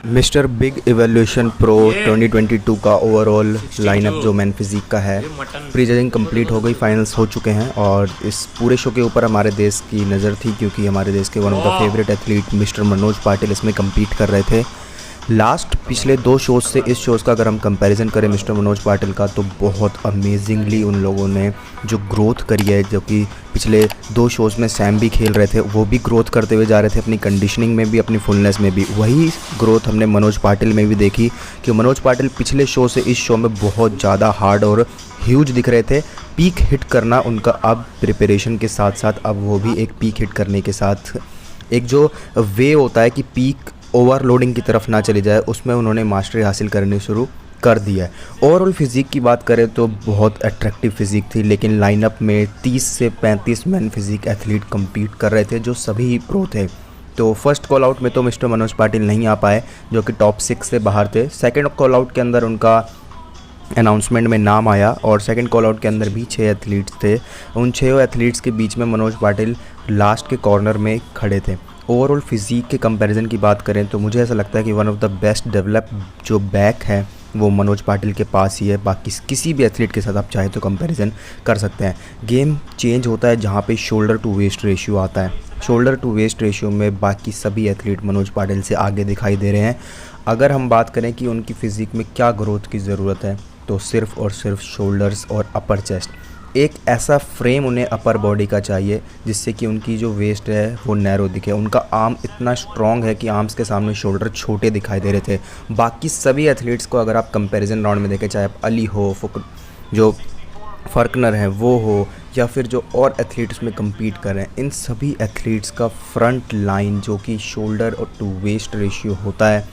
Mister big evolution pro 2022 का overall lineup जो man physique का है, प्री जजिंग कंप्लीट हो गई, फाइनल्स हो चुके हैं। और इस पूरे शो के ऊपर हमारे देश की नज़र थी क्योंकि हमारे देश के one of the favourite athlete mister Manoj Patil इसमें कम्पीट कर रहे थे। लास्ट पिछले 2 शोज़ से इस शोज़ का अगर हम कंपैरिजन करें मिस्टर मनोज पाटिल का, तो बहुत अमेजिंगली उन लोगों ने जो ग्रोथ करी है, जो कि पिछले 2 शोज़ में सैम भी खेल रहे थे, वो भी ग्रोथ करते हुए जा रहे थे अपनी कंडीशनिंग में भी, अपनी फुलनेस में भी। वही ग्रोथ हमने मनोज पाटिल में भी देखी कि मनोज पाटिल पिछले शो से इस शो में बहुत ज़्यादा हार्ड और ह्यूज दिख रहे थे। पीक हिट करना उनका अब प्रिपरेशन के साथ साथ, अब वो भी एक पीक हिट करने के साथ एक जो वे होता है कि पीक ओवरलोडिंग की तरफ ना चली जाए, उसमें उन्होंने मास्टरी हासिल करनी शुरू कर दिया है। ओवरऑल फिज़िक की बात करें तो बहुत अट्रैक्टिव फिज़िक थी, लेकिन लाइनअप में 30 से 35 मैन फिज़िक एथलीट कम्पीट कर रहे थे जो सभी प्रो थे। तो फर्स्ट कॉल आउट में तो मिस्टर मनोज पाटिल नहीं आ पाए जो कि टॉप 6 से बाहर थे। सेकेंड कॉल आउट के अंदर उनका अनाउंसमेंट में नाम आया और सेकंड कॉल आउट के अंदर भी 6 एथलीट्स थे। उन 6 एथलीट्स के बीच में मनोज पाटिल लास्ट के कॉर्नर में खड़े थे। ओवरऑल फिज़िक के कंपैरिजन की बात करें तो मुझे ऐसा लगता है कि one of the best develop जो बैक है वो मनोज पाटिल के पास ही है। बाकी किसी भी एथलीट के साथ आप चाहे तो कंपैरिजन कर सकते हैं। गेम चेंज होता है जहाँ पे शोल्डर टू वेस्ट रेशियो आता है। शोल्डर टू वेस्ट रेशियो में बाकी सभी एथलीट मनोज पाटिल से आगे दिखाई दे रहे हैं। अगर हम बात करें कि उनकी फ़िज़िक में क्या ग्रोथ की ज़रूरत है, तो सिर्फ़ और सिर्फ शोल्डर्स और अपर चेस्ट। एक ऐसा फ्रेम उन्हें अपर बॉडी का चाहिए जिससे कि उनकी जो वेस्ट है वो नैरो दिखे। उनका आर्म इतना स्ट्रॉन्ग है कि आर्म्स के सामने शोल्डर छोटे दिखाई दे रहे थे। बाकी सभी एथलीट्स को अगर आप कंपैरिजन राउंड में देखें, चाहे आप अली हो, जो फर्कनर है वो हो, या फिर जो और एथलीट्स में कम्पीट कर रहे हैं, इन सभी एथलीट्स का फ्रंट लाइन जो कि शोल्डर और टू वेस्ट रेशियो होता है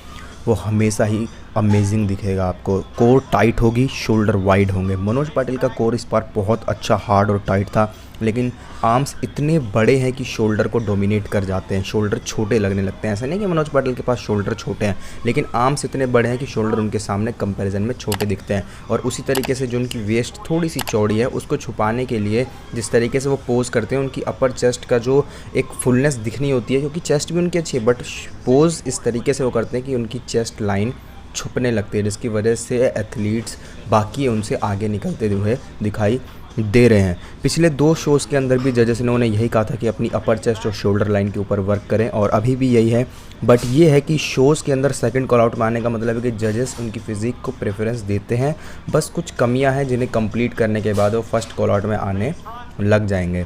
वो हमेशा ही अमेजिंग दिखेगा आपको। कोर टाइट होगी, शोल्डर वाइड होंगे। मनोज पाटिल का कोर इस बार बहुत अच्छा हार्ड और टाइट था, लेकिन आर्म्स इतने बड़े हैं कि शोल्डर को डोमिनेट कर जाते हैं, शोल्डर छोटे लगने लगते हैं। ऐसा नहीं कि मनोज पाटिल के पास शोल्डर छोटे हैं, लेकिन आर्म्स इतने बड़े हैं कि शोल्डर उनके सामने कंपैरिजन में छोटे दिखते हैं। और उसी तरीके से जो उनकी वेस्ट थोड़ी सी चौड़ी है, उसको छुपाने के लिए जिस तरीके से वो पोज करते हैं, उनकी अपर चेस्ट का जो एक फुलनेस दिखनी होती है, क्योंकि चेस्ट भी उनकी अच्छी है, बट पोज इस तरीके से वो करते हैं कि उनकी चेस्ट लाइन छुपने लगती है, जिसकी वजह से एथलीट्स बाकी उनसे आगे निकलते हुए दिखाई दे रहे हैं। पिछले 2 शोज़ के अंदर भी जजेस ने यही कहा था कि अपनी अपर चेस्ट और शोल्डर लाइन के ऊपर वर्क करें, और अभी भी यही है। बट ये है कि शोज़ के अंदर सेकंड कॉल आउट में आने का मतलब है कि जजेस उनकी फ़िज़िक को प्रेफरेंस देते हैं। बस कुछ कमियां हैं जिन्हें कंप्लीट करने के बाद वो फर्स्ट कॉल आउट में आने लग जाएंगे।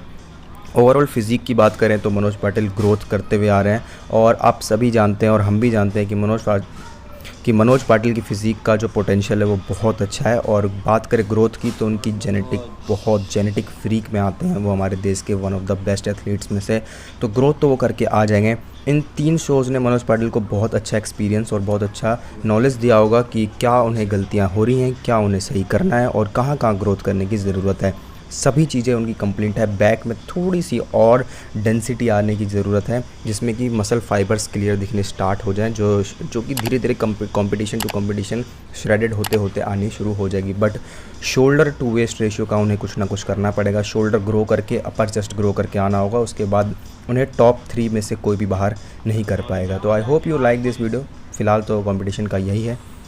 ओवरऑल फिज़िक की बात करें तो मनोज पाटिल ग्रोथ करते हुए आ रहे हैं, और आप सभी जानते हैं और हम भी जानते हैं कि मनोज पाटिल की फ़िज़िक का जो पोटेंशियल है वो बहुत अच्छा है। और बात करें ग्रोथ की तो उनकी जेनेटिक फ्रीक में आते हैं, वो हमारे देश के one of the best athletes में से। तो ग्रोथ तो वो करके आ जाएंगे। इन 3 शोज़ ने मनोज पाटिल को बहुत अच्छा एक्सपीरियंस और बहुत अच्छा नॉलेज दिया होगा कि क्या उन्हें गलतियाँ हो रही हैं, क्या उन्हें सही करना है और कहाँ कहाँ ग्रोथ करने की ज़रूरत है। सभी चीज़ें उनकी कंप्लीट है। बैक में थोड़ी सी और डेंसिटी आने की ज़रूरत है, जिसमें कि मसल फाइबर्स क्लियर दिखने स्टार्ट हो जाएं, जो कि धीरे धीरे कंपटीशन टू कंपटीशन श्रेडेड होते होते आनी शुरू हो जाएगी। But shoulder to waist ratio का उन्हें कुछ ना कुछ करना पड़ेगा। शोल्डर ग्रो करके, अपर चेस्ट ग्रो करके आना होगा, उसके बाद उन्हें टॉप 3 में से कोई भी बाहर नहीं कर पाएगा। तो I hope you like this video. फ़िलहाल तो कंपटीशन का यही है।